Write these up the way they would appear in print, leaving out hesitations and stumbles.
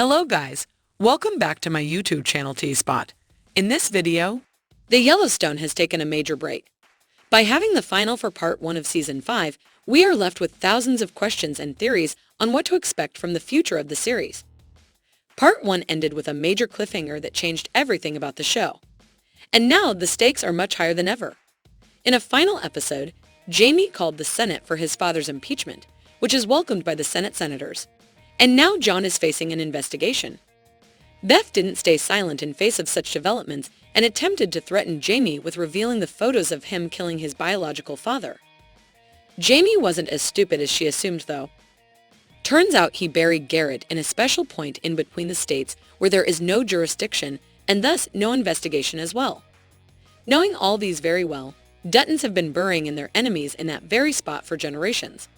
Hello guys, welcome back to my YouTube channel T-Spot. In this video, the Yellowstone has taken a major break. By having the final for part 1 of season 5, we are left with thousands of questions and theories on what to expect from the future of the series. Part 1 ended with a major cliffhanger that changed everything about the show. And now the stakes are much higher than ever. In a final episode, Jaime called the Senate for his father's impeachment, which is welcomed by the Senate senators. And now Jon is facing an investigation. Beth didn't stay silent in face of such developments and attempted to threaten Jaime with revealing the photos of him killing his biological father. Jaime wasn't as stupid as she assumed, though. Turns out he buried Garrett in a special point in between the states where there is no jurisdiction and thus no investigation as well. Knowing all these very well, Duttons have been burying in their enemies in that very spot for generations.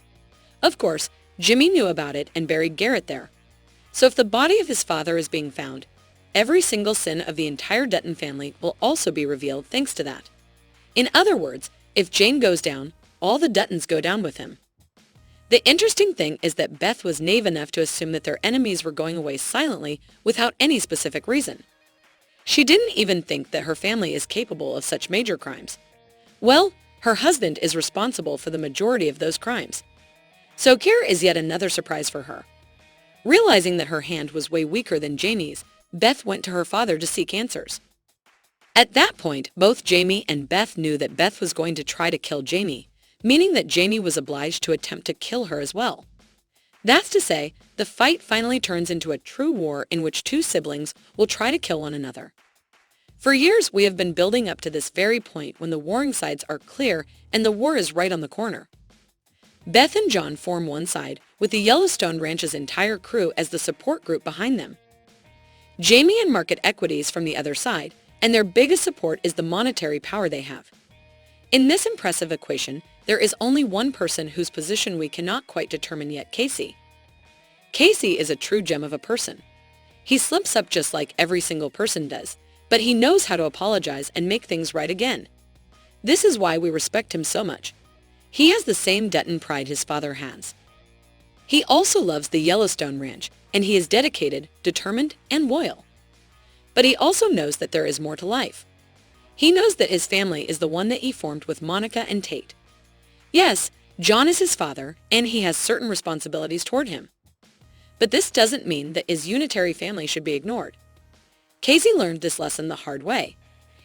Of course, Jimmy knew about it and buried Garrett there. So if the body of his father is being found, every single sin of the entire Dutton family will also be revealed thanks to that. In other words, if Jane goes down, all the Duttons go down with him. The interesting thing is that Beth was naive enough to assume that their enemies were going away silently without any specific reason. She didn't even think that her family is capable of such major crimes. Well, her husband is responsible for the majority of those crimes. So here is yet another surprise for her. Realizing that her hand was way weaker than Jaime's, Beth went to her father to seek answers. At that point, both Jaime and Beth knew that Beth was going to try to kill Jaime, meaning that Jaime was obliged to attempt to kill her as well. That's to say, the fight finally turns into a true war in which two siblings will try to kill one another. For years, we have been building up to this very point when the warring sides are clear and the war is right on the corner. Beth and Jon form one side, with the Yellowstone Ranch's entire crew as the support group behind them. Jaime and Market Equities from the other side, and their biggest support is the monetary power they have. In this impressive equation, there is only one person whose position we cannot quite determine yet, Casey. Casey is a true gem of a person. He slips up just like every single person does, but he knows how to apologize and make things right again. This is why we respect him so much. He has the same Dutton pride his father has. He also loves the Yellowstone Ranch, and he is dedicated, determined, and loyal. But he also knows that there is more to life. He knows that his family is the one that he formed with Monica and Tate. Yes, Jon is his father, and he has certain responsibilities toward him. But this doesn't mean that his unitary family should be ignored. Casey learned this lesson the hard way.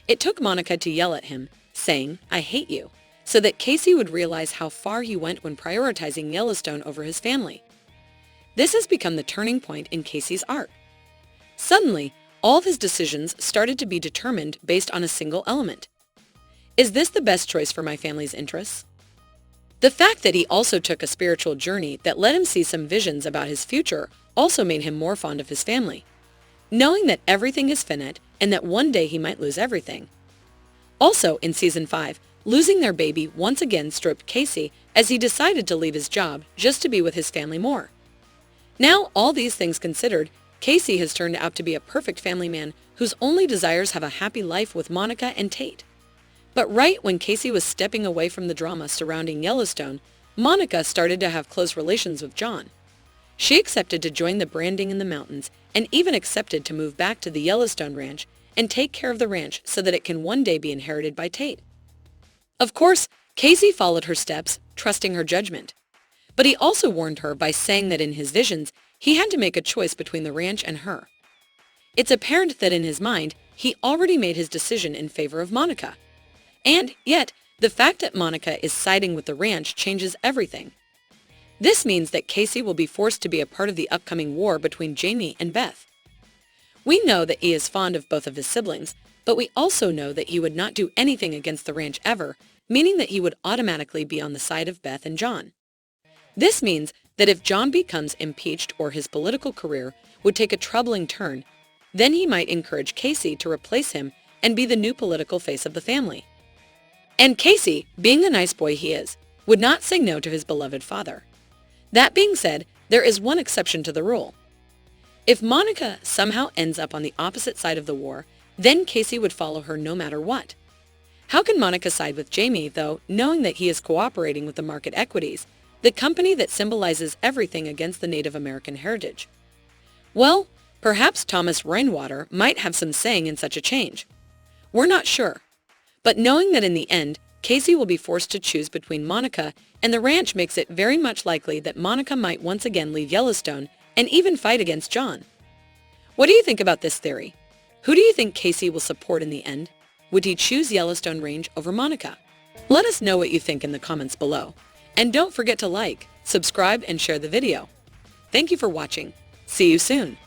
It took Monica to yell at him, saying, "I hate you," so that Casey would realize how far he went when prioritizing Yellowstone over his family. This has become the turning point in Casey's arc. Suddenly, all of his decisions started to be determined based on a single element. Is this the best choice for my family's interests? The fact that he also took a spiritual journey that let him see some visions about his future also made him more fond of his family. Knowing that everything is finite and that one day he might lose everything. Also, in season 5, losing their baby once again stripped Casey as he decided to leave his job just to be with his family more. Now, all these things considered, Casey has turned out to be a perfect family man whose only desires have a happy life with Monica and Tate. But right when Casey was stepping away from the drama surrounding Yellowstone, Monica started to have close relations with Jon. She accepted to join the branding in the mountains and even accepted to move back to the Yellowstone Ranch and take care of the ranch so that it can one day be inherited by Tate. Of course, Casey followed her steps, trusting her judgment. But he also warned her by saying that in his visions, he had to make a choice between the ranch and her. It's apparent that in his mind, he already made his decision in favor of Monica. And yet, the fact that Monica is siding with the ranch changes everything. This means that Casey will be forced to be a part of the upcoming war between Jaime and Beth. We know that he is fond of both of his siblings, but we also know that he would not do anything against the ranch ever, meaning that he would automatically be on the side of Beth and Jon. This means that if Jon becomes impeached or his political career would take a troubling turn, then he might encourage Casey to replace him and be the new political face of the family. And Casey, being the nice boy he is, would not say no to his beloved father. That being said, there is one exception to the rule. If Monica somehow ends up on the opposite side of the war, then Casey would follow her no matter what. How can Monica side with Jaime, though, knowing that he is cooperating with the Market Equities, the company that symbolizes everything against the Native American heritage? Well, Perhaps Thomas Rainwater might have some saying in such a change. We're not sure. But knowing that in the end, Casey will be forced to choose between Monica and the ranch makes it very much likely that Monica might once again leave Yellowstone and even fight against John. What do you think about this theory? Who do you think Casey will support in the end? Would he choose Yellowstone Range over Monica? Let us know what you think in the comments below. And don't forget to like, subscribe, and share the video. Thank you for watching. See you soon.